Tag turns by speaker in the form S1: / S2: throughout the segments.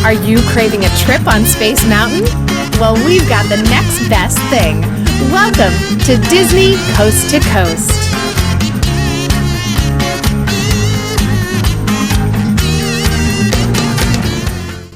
S1: Are you craving a trip on Space Mountain? Well, we've got the next best thing. Welcome to Disney Coast to Coast.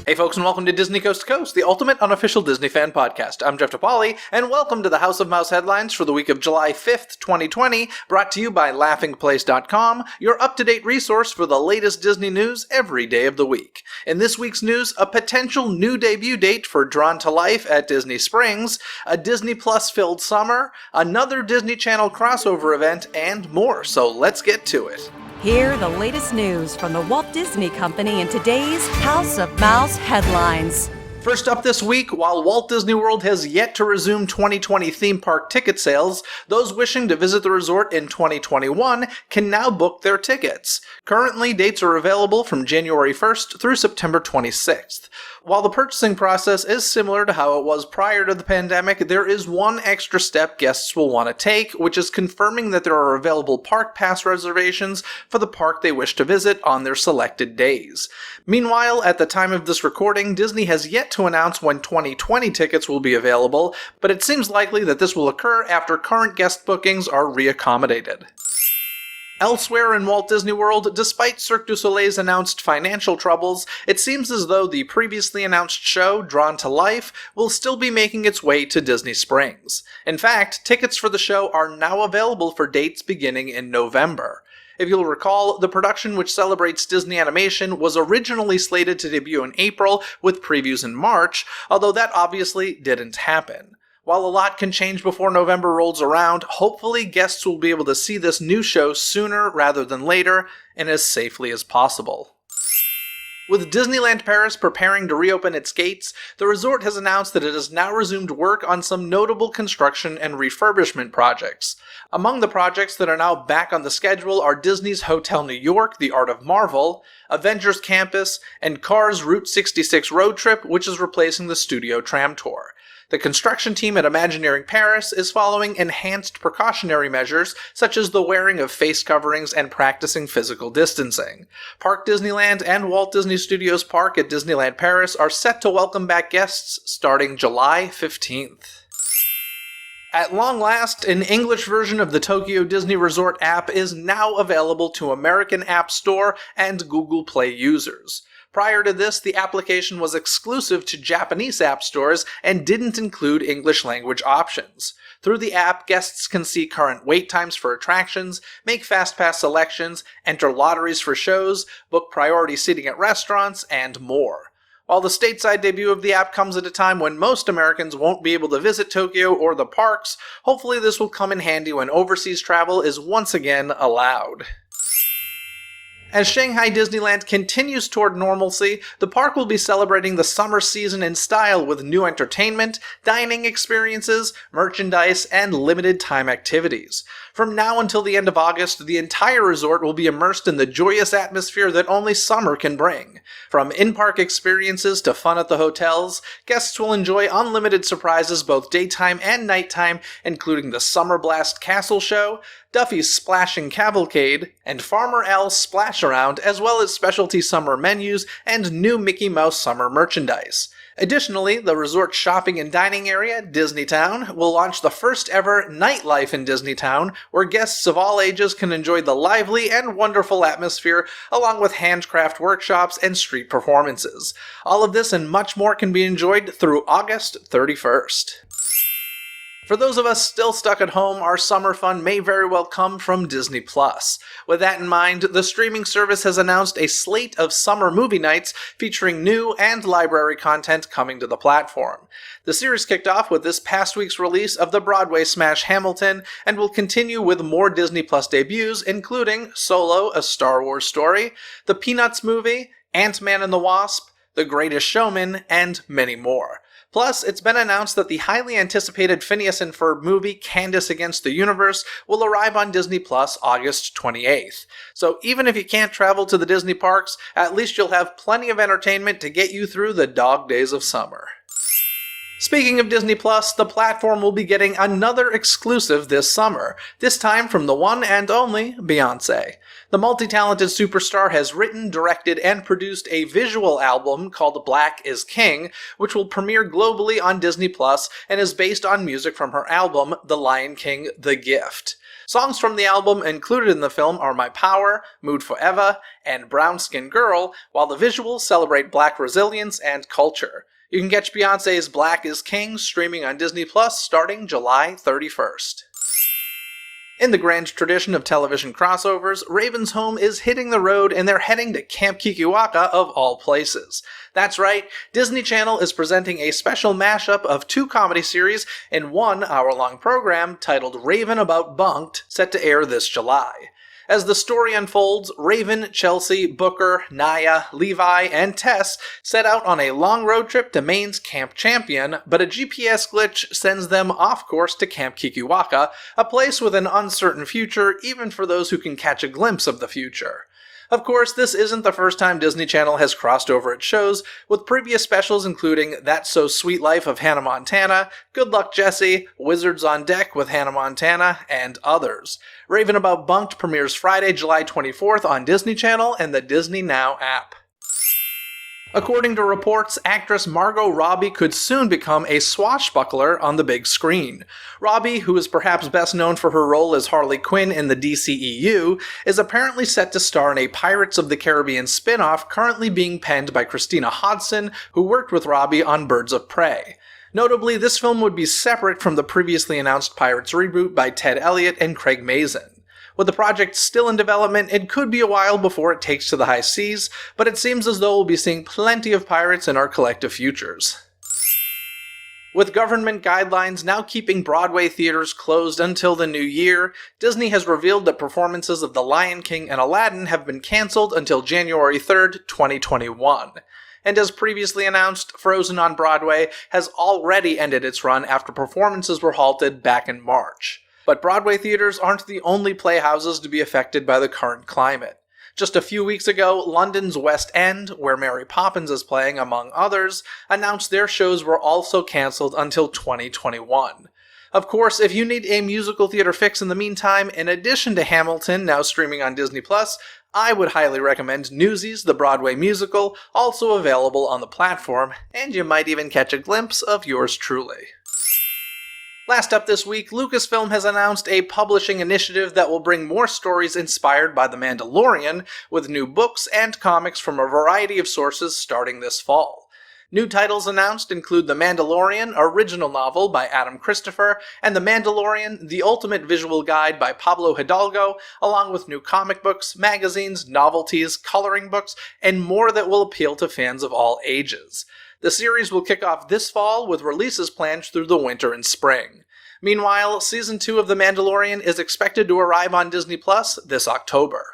S2: Hey folks, and welcome to Disney Coast to Coast, the ultimate unofficial Disney fan podcast. I'm Jeff DePauli, and welcome to the House of Mouse headlines for the week of July 5th, 2020, brought to you by laughingplace.com, your up-to-date resource for the latest Disney news every day of the week. In this week's news, a potential new debut date for Drawn to Life at Disney Springs, a Disney Plus-filled summer, another Disney Channel crossover event, and more, so let's get to it.
S3: Hear the latest news from the Walt Disney Company in today's House of Mouse headlines.
S2: First up this week, while Walt Disney World has yet to resume 2020 theme park ticket sales, those wishing to visit the resort in 2021 can now book their tickets. Currently, dates are available from January 1st through September 26th. While the purchasing process is similar to how it was prior to the pandemic, there is one extra step guests will want to take, which is confirming that there are available park pass reservations for the park they wish to visit on their selected days. Meanwhile, at the time of this recording, Disney has yet to announce when 2020 tickets will be available, but it seems likely that this will occur after current guest bookings are reaccommodated. Elsewhere in Walt Disney World, despite Cirque du Soleil's announced financial troubles, it seems as though the previously announced show, Drawn to Life, will still be making its way to Disney Springs. In fact, tickets for the show are now available for dates beginning in November. If you'll recall, the production, which celebrates Disney animation, was originally slated to debut in April with previews in March, although that obviously didn't happen. While a lot can change before November rolls around, hopefully guests will be able to see this new show sooner rather than later, and as safely as possible. With Disneyland Paris preparing to reopen its gates, the resort has announced that it has now resumed work on some notable construction and refurbishment projects. Among the projects that are now back on the schedule are Disney's Hotel New York, The Art of Marvel, Avengers Campus, and Cars Route 66 Road Trip, which is replacing the Studio Tram Tour. The construction team at Imagineering Paris is following enhanced precautionary measures such as the wearing of face coverings and practicing physical distancing. Park Disneyland and Walt Disney Studios Park at Disneyland Paris are set to welcome back guests starting July 15th. At long last, an English version of the Tokyo Disney Resort app is now available to American App Store and Google Play users. Prior to this, the application was exclusive to Japanese app stores and didn't include English language options. Through the app, guests can see current wait times for attractions, make FastPass selections, enter lotteries for shows, book priority seating at restaurants, and more. While the stateside debut of the app comes at a time when most Americans won't be able to visit Tokyo or the parks, hopefully this will come in handy when overseas travel is once again allowed. As Shanghai Disneyland continues toward normalcy, the park will be celebrating the summer season in style with new entertainment, dining experiences, merchandise, and limited-time activities. From now until the end of August, the entire resort will be immersed in the joyous atmosphere that only summer can bring. From in-park experiences to fun at the hotels, guests will enjoy unlimited surprises both daytime and nighttime, including the Summer Blast Castle Show, Duffy's Splashing Cavalcade, and Farmer Al's Splash Around, as well as specialty summer menus and new Mickey Mouse summer merchandise. Additionally, the resort's shopping and dining area, Disneytown, will launch the first ever nightlife in Disneytown, where guests of all ages can enjoy the lively and wonderful atmosphere, along with handcraft workshops and street performances. All of this and much more can be enjoyed through August 31st. For those of us still stuck at home, our summer fun may very well come from Disney+. With that in mind, the streaming service has announced a slate of summer movie nights featuring new and library content coming to the platform. The series kicked off with this past week's release of the Broadway smash Hamilton, and will continue with more Disney+ debuts, including Solo, A Star Wars Story, the Peanuts movie, Ant-Man and the Wasp, The Greatest Showman, and many more. Plus, it's been announced that the highly anticipated Phineas and Ferb movie, Candace Against the Universe, will arrive on Disney Plus August 28th. So even if you can't travel to the Disney parks, at least you'll have plenty of entertainment to get you through the dog days of summer. Speaking of Disney+, the platform will be getting another exclusive this summer, this time from the one and only Beyonce. The multi-talented superstar has written, directed, and produced a visual album called Black is King, which will premiere globally on Disney+, and is based on music from her album, The Lion King: The Gift. Songs from the album included in the film are My Power, Mood Forever, and Brown Skin Girl, while the visuals celebrate Black resilience and culture. You can catch Beyonce's Black is King streaming on Disney Plus starting July 31st. In the grand tradition of television crossovers, Raven's Home is hitting the road and they're heading to Camp Kikiwaka of all places. That's right, Disney Channel is presenting a special mashup of 2 comedy series in 1 hour-long program titled Raven About Bunked, set to air this July. As the story unfolds, Raven, Chelsea, Booker, Naya, Levi, and Tess set out on a long road trip to Maine's Camp Champion, but a GPS glitch sends them off course to Camp Kikiwaka, a place with an uncertain future even for those who can catch a glimpse of the future. Of course, this isn't the first time Disney Channel has crossed over its shows, with previous specials including That's So Sweet Life of Hannah Montana, Good Luck Jessie, Wizards on Deck with Hannah Montana, and others. Raven About Bunked premieres Friday, July 24th on Disney Channel and the Disney Now app. According to reports, actress Margot Robbie could soon become a swashbuckler on the big screen. Robbie, who is perhaps best known for her role as Harley Quinn in the DCEU, is apparently set to star in a Pirates of the Caribbean spin-off currently being penned by Christina Hodson, who worked with Robbie on Birds of Prey. Notably, this film would be separate from the previously announced Pirates reboot by Ted Elliott and Craig Mazin. With the project still in development, it could be a while before it takes to the high seas, but it seems as though we'll be seeing plenty of pirates in our collective futures. With government guidelines now keeping Broadway theaters closed until the new year, Disney has revealed that performances of The Lion King and Aladdin have been cancelled until January 3rd, 2021. And as previously announced, Frozen on Broadway has already ended its run after performances were halted back in March. But Broadway theaters aren't the only playhouses to be affected by the current climate. Just a few weeks ago, London's West End, where Mary Poppins is playing among others, announced their shows were also cancelled until 2021. Of course, if you need a musical theater fix in the meantime, in addition to Hamilton now streaming on Disney+, I would highly recommend Newsies, the Broadway musical, also available on the platform, and you might even catch a glimpse of yours truly. Last up this week, Lucasfilm has announced a publishing initiative that will bring more stories inspired by The Mandalorian, with new books and comics from a variety of sources starting this fall. New titles announced include The Mandalorian original novel by Adam Christopher, and The Mandalorian The Ultimate Visual Guide by Pablo Hidalgo, along with new comic books, magazines, novelties, coloring books, and more that will appeal to fans of all ages. The series will kick off this fall with releases planned through the winter and spring. Meanwhile, Season 2 of The Mandalorian is expected to arrive on Disney Plus this October.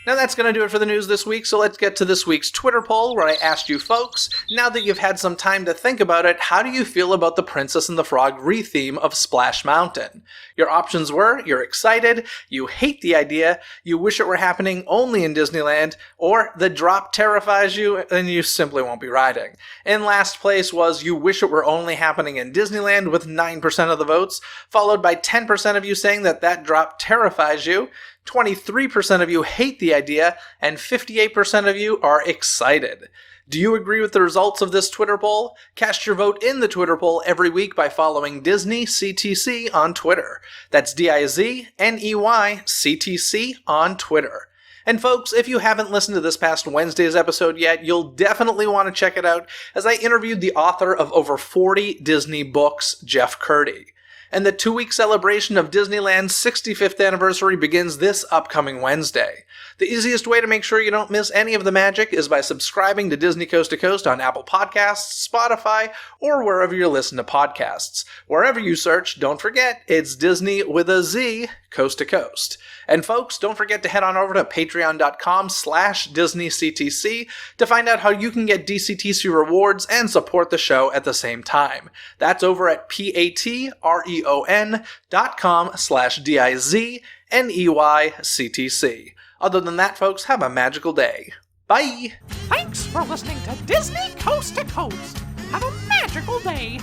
S2: Now that's going to do it for the news this week, so let's get to this week's Twitter poll where I asked you folks, now that you've had some time to think about it, how do you feel about the Princess and the Frog re-theme of Splash Mountain? Your options were, you're excited, you hate the idea, you wish it were happening only in Disneyland, or the drop terrifies you and you simply won't be riding. In last place was, you wish it were only happening in Disneyland with 9% of the votes, followed by 10% of you saying that drop terrifies you, 23% of you hate the idea, and 58% of you are excited. Do you agree with the results of this Twitter poll? Cast your vote in the Twitter poll every week by following Dizney CTC on Twitter. That's Dizney CTC on Twitter. And folks, if you haven't listened to this past Wednesday's episode yet, you'll definitely want to check it out, as I interviewed the author of over 40 Disney books, Jeff Curdy. And the 2-week celebration of Disneyland's 65th anniversary begins this upcoming Wednesday. The easiest way to make sure you don't miss any of the magic is by subscribing to Disney Coast to Coast on Apple Podcasts, Spotify, or wherever you listen to podcasts. Wherever you search, don't forget, it's Disney with a Z, Coast to Coast. And folks, don't forget to head on over to patreon.com/DisneyCTC to find out how you can get DCTC rewards and support the show at the same time. That's over at patreon.com/DIZNEYCTC. Other than that, folks, have a magical day. Bye!
S4: Thanks for listening to Disney Coast to Coast. Have a magical day.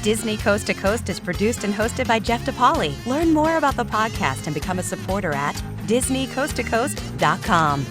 S3: Disney Coast to Coast is produced and hosted by Jeff DePauli. Learn more about the podcast and become a supporter at DisneyCoastToCoast.com.